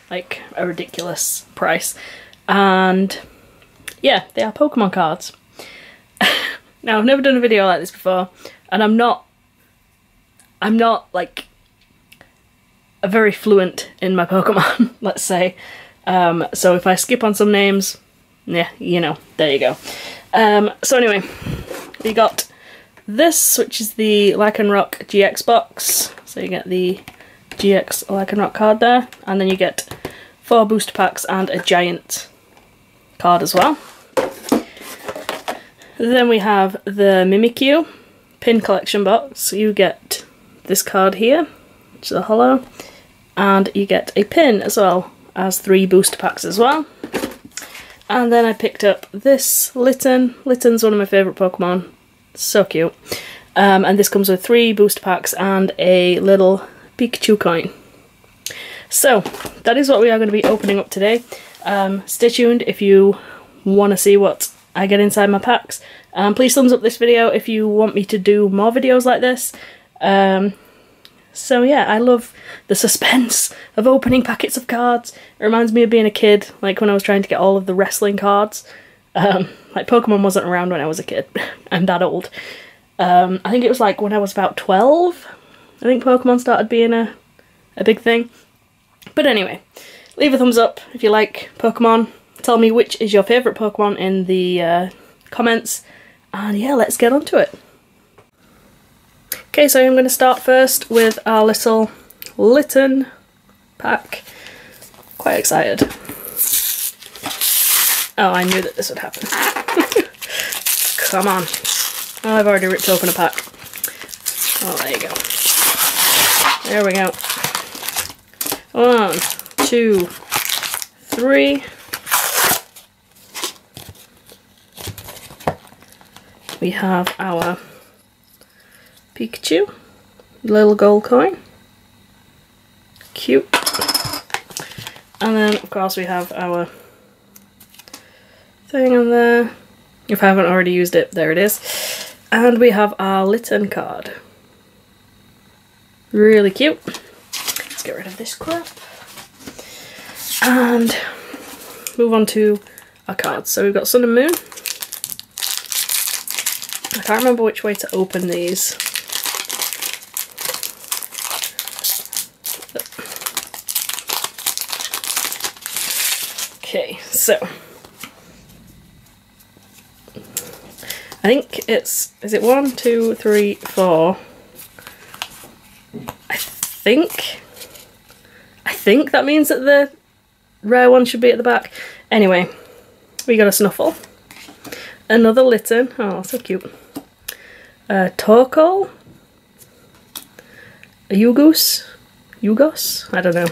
like a ridiculous price. And yeah, they are Pokemon cards. Now, I've never done a video like this before, and I'm not like very fluent in my Pokemon, let's say. So if I skip on some names, yeah, you know, there you go. So anyway, we got this, which is the Lycanroc GX Box. So you get the GX Lycanroc card there, and then you get 4 booster packs and a giant card as well. Then we have the Mimikyu Pin Collection box. So you get this card here, which is a holo, and you get a pin as well as 3 booster packs as well. And then I picked up this Litten. Litten's one of my favourite Pokemon. So cute. And this comes with 3 booster packs and a little Pikachu coin. So that is what we are going to be opening up today. Stay tuned if you want to see what I get inside my packs. Please thumbs up this video if you want me to do more videos like this. So yeah, I love the suspense of opening packets of cards. It reminds me of being a kid, like when I was trying to get all of the wrestling cards. Like Pokemon wasn't around when I was a kid. I'm that old. I think it was like when I was about 12. I think Pokemon started being a big thing. But anyway, leave a thumbs up if you like Pokemon. Tell me which is your favourite Pokemon in the comments. And yeah, let's get on to it. Okay, so I'm going to start first with our little Litton Pack. Quite excited. Oh, I knew that this would happen. Come on. Oh, I've already ripped open a pack. Oh, there you go. There we go. 1, 2, 3. We have our Pikachu, little gold coin. Cute. And then, of course, we have our thing on there. If I haven't already used it, there it is. And we have our Litten card. Really cute. Let's get rid of this crap. And move on to our cards. So we've got Sun and Moon. I can't remember which way to open these. Okay, so I think it's, is it 1, 2, 3, 4? I think that means that the rare one should be at the back. Anyway, we got a Snuffle, another Litten, oh so cute, a Torkoal, a Yugos, I don't know.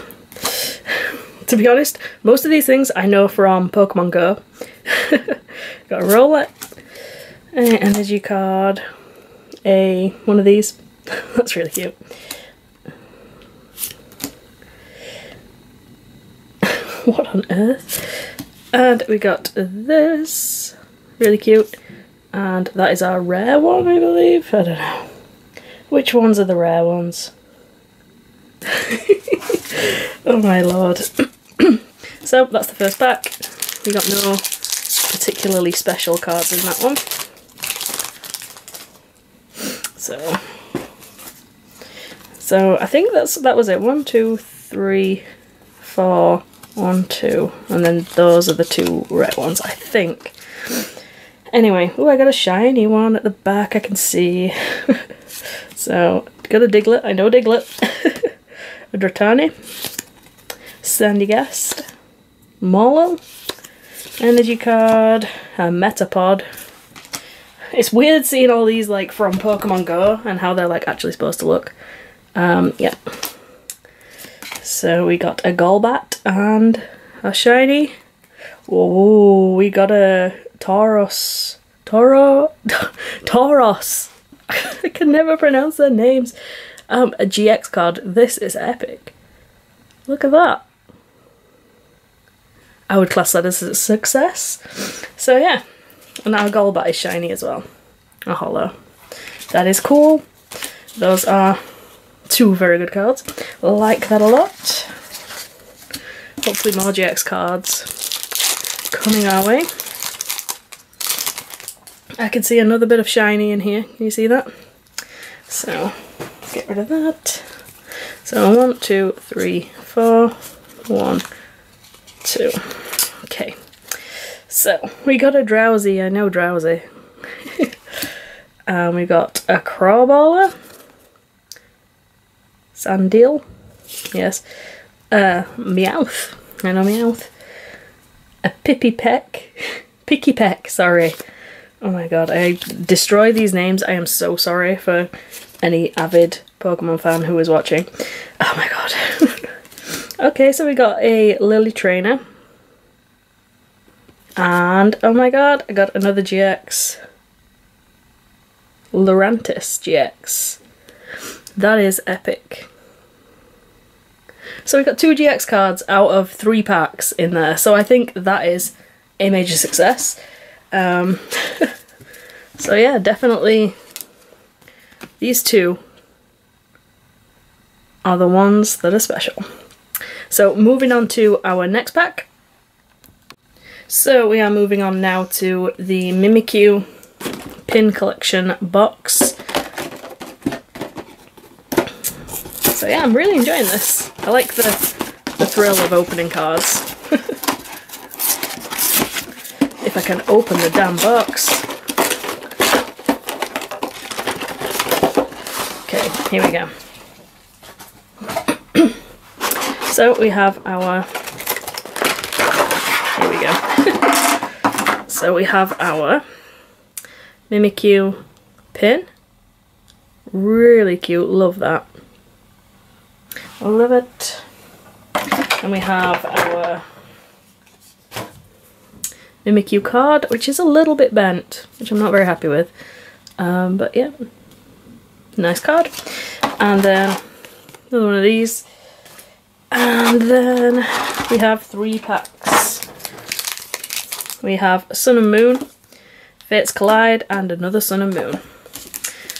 To be honest, most of these things I know from Pokemon Go. Got a Rowlet, an energy card, one of these. That's really cute. What on earth? And we got this, really cute, and that is our rare one, I believe. I don't know. Which ones are the rare ones? Oh my lord. So that's the first pack. We got no particularly special cards in that one. So I think that was it. 1, 2, 3, 4, 1, 2, and then those are the 2 red ones, I think. Anyway, oh, I got a shiny one at the back I can see. So got a Diglett, I know Diglett. A Dratani, Sandygast, Molo, energy card, a Metapod. It's weird seeing all these like from Pokemon Go and how they're like actually supposed to look. Yeah. So we got a Golbat and a shiny. Oh, we got a Tauros. Tauros. I can never pronounce their names. A GX card. This is epic. Look at that. I would class that as a success. So yeah. And our Golbat is shiny as well. A holo. That is cool. Those are 2 very good cards. Like that a lot. hopefully more GX cards coming our way. I can see another bit of shiny in here. Can you see that? So get rid of that. So 1, 2, 3, 4. 1, 2. Okay. So we got a Drowsy. I know Drowsy. We got a Crawballer. Sandil. Yes. Meowth. I know Meowth. A Picky Peck, sorry. Oh my god, I destroy these names. I am so sorry for any avid Pokemon fan who is watching. Oh my god. Okay, so we got a Lily Trainer. And, oh my god, I got another GX. Lurantis GX. That is epic. So we got 2 GX cards out of 3 packs in there, so I think that is a major success. So yeah, definitely these 2 are the ones that are special. So moving on to our next pack. So we are moving on now to the Mimikyu Pin Collection box. So yeah, I'm really enjoying this. I like the thrill of opening cards. If I can open the damn box. Okay, here we go. So we have our... Here we go. So we have our Mimikyu pin. Really cute, love that. I love it. And we have our Mimikyu card, which is a little bit bent, which I'm not very happy with. But yeah, nice card. And then another one of these. And then we have 3 packs. We have Sun and Moon, Fates Collide, and another Sun and Moon.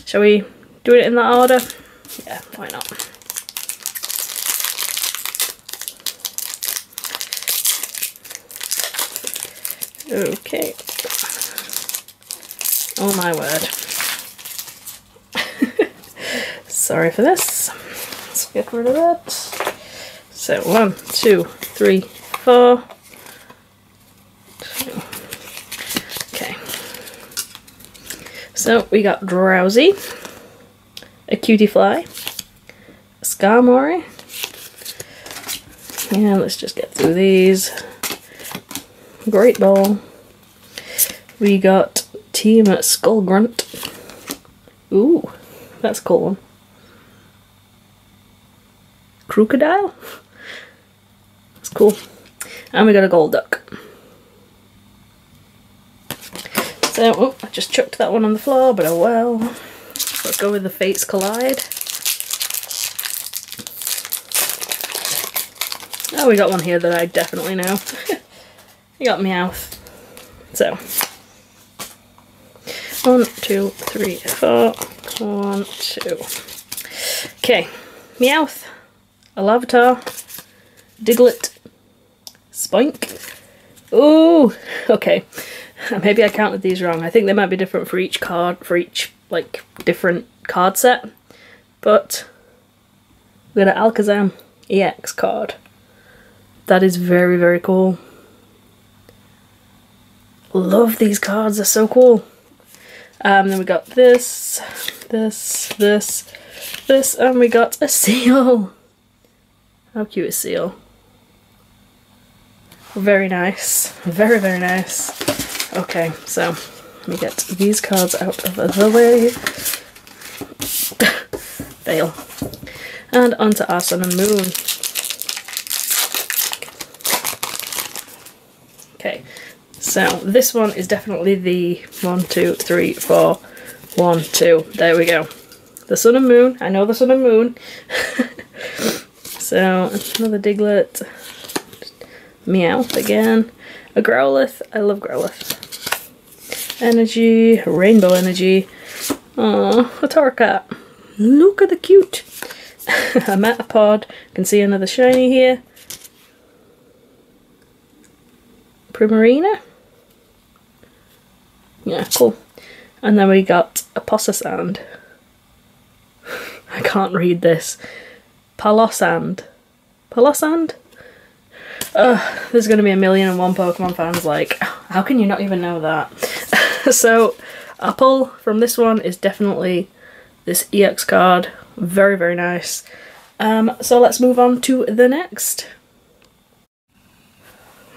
Shall we do it in that order? Yeah, why not? Okay. Oh my word. Sorry for this. Let's get rid of that. So 1, 2, 3, 4. Okay. So we got Drowsy, a Cutie Fly, a Skarmory. Yeah, let's just get through these. Great Ball. We got Team Skull Grunt. Ooh, that's a cool one. Crocodile? That's cool. And we got a Golduck. So, oh, I just chucked that one on the floor, but oh well. Let's go with the Fates Collide. Oh, we got one here that I definitely know. We got Meowth. So, 1, 2, 3, 4. 1, 2. Okay, Meowth, a Larvitar, Diglett, Spoink. Ooh, okay. Maybe I counted these wrong. I think they might be different for each card, for each, like, different card set. But we got an Alakazam EX card. That is very, very cool. Love these cards, they're so cool. Then we got this, and we got a seal. How cute is seal? Very nice. Very, very nice. Okay, so let me get these cards out of the way. Fail. And onto our Sun and Moon. Okay, so this one is definitely the 1, 2, 3, 4, 1, 2. There we go. The Sun and Moon. I know the Sun and Moon. So another Diglett. Meowth again. A Growlithe. I love Growlithe. Energy. Rainbow Energy. Aww, a Torracat. Look at the cute. A Metapod. Can see another shiny here. Primarina. Yeah, cool. And then we got a Possessand. I can't read this. Palosand. Palosand? There's gonna be 1,000,001 Pokemon fans like, how can you not even know that? So, our pull from this one is definitely this EX card. Very, very nice. So let's move on to the next.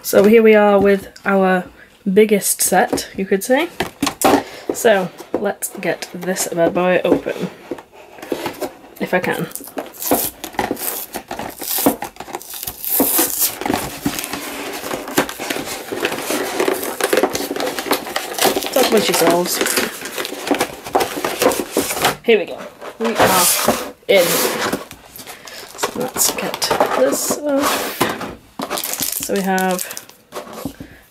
So here we are with our biggest set, you could say. So let's get this bad boy open, if I can. Talk about yourselves. Here we go. We are in. So let's get this off. So we have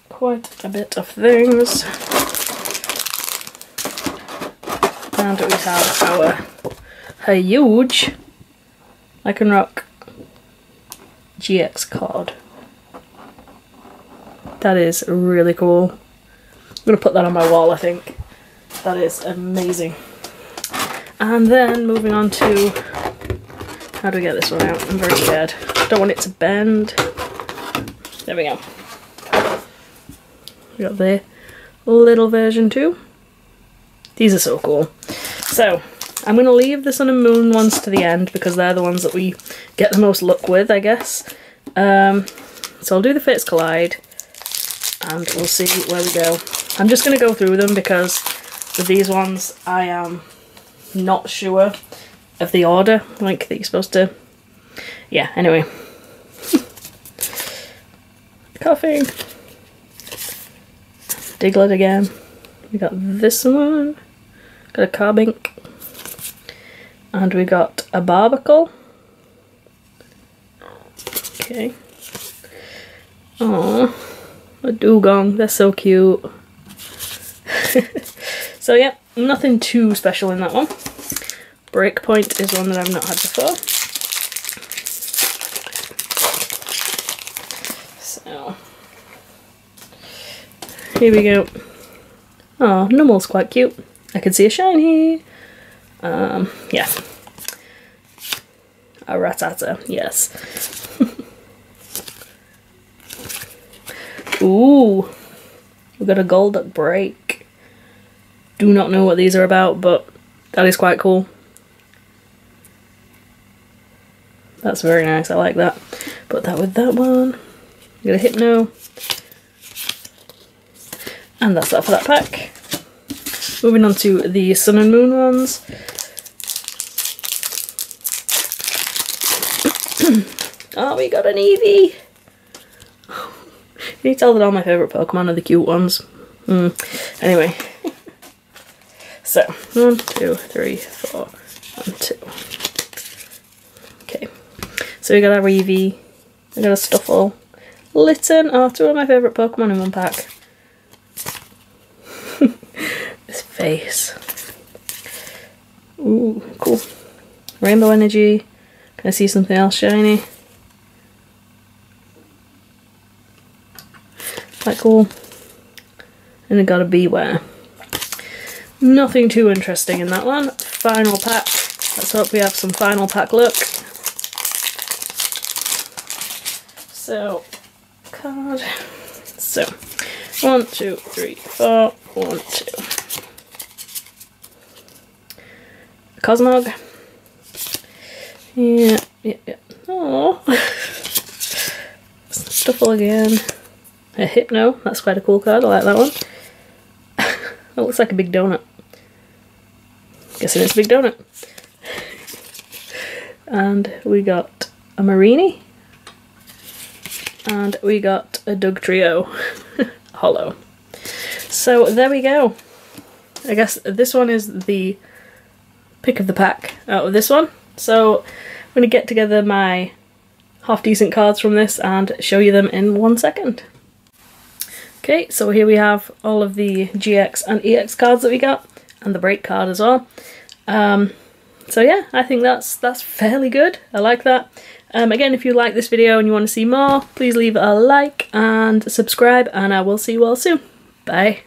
quite a bit of things. And we have our huge Lycanroc GX card. That is really cool. I'm going to put that on my wall, I think. That is amazing. And then moving on to... how do we get this one out? I'm very scared. Don't want it to bend. There we go. We got the little version too. These are so cool. So, I'm going to leave the Sun and Moon ones to the end because they're the ones that we get the most luck with, I guess. So I'll do the Fates Collide and we'll see where we go. I'm just going to go through them because with these ones I am not sure of the order, like that you're supposed to... yeah, anyway. Coughing. Diglett again. We got this one. Got a Carbink. And we got a Barbacle. Okay. Aww. A Dugong. They're so cute. So yeah, nothing too special in that one. Breakpoint is one that I've not had before. So here we go. Oh, Nummel's quite cute. I can see a shiny. Yeah. A Rattata, yes. Ooh, we got a Golduck Break. Do not know what these are about, but that is quite cool. That's very nice, I like that. Put that with that one. Got a Hypno. And that's that for that pack. Moving on to the Sun and Moon ones. Oh, we got an Eevee! Can you tell that all my favourite Pokemon are the cute ones? Anyway. So, 1, 2, 3, 4, 1, 2. Okay. So we got our Eevee. We got a Stuffle. Litten. Oh, two of my favourite Pokemon in one pack. This face. Ooh, cool. Rainbow Energy. Can I see something else shiny? Quite cool. And I got a Beware. Nothing too interesting in that one. Final pack. Let's hope we have some final pack luck. So, card. So, 1, 2, 3, 4, 1, 2. Cosmog. Yeah. Oh. Stuffle again. A Hypno. That's quite a cool card. I like that one. It looks like a big donut. Guessing it's a big donut. And we got a Marini. And we got a Dugtrio. Hollow. So there we go. I guess this one is the pick of the pack out of this one. So I'm going to get together my half decent cards from this and show you them in 1 second. Okay, so here we have all of the GX and EX cards that we got, and the break card as well. So yeah, I think that's fairly good. I like that. Again, if you like this video and you want to see more, please leave a like and subscribe, and I will see you all soon. Bye.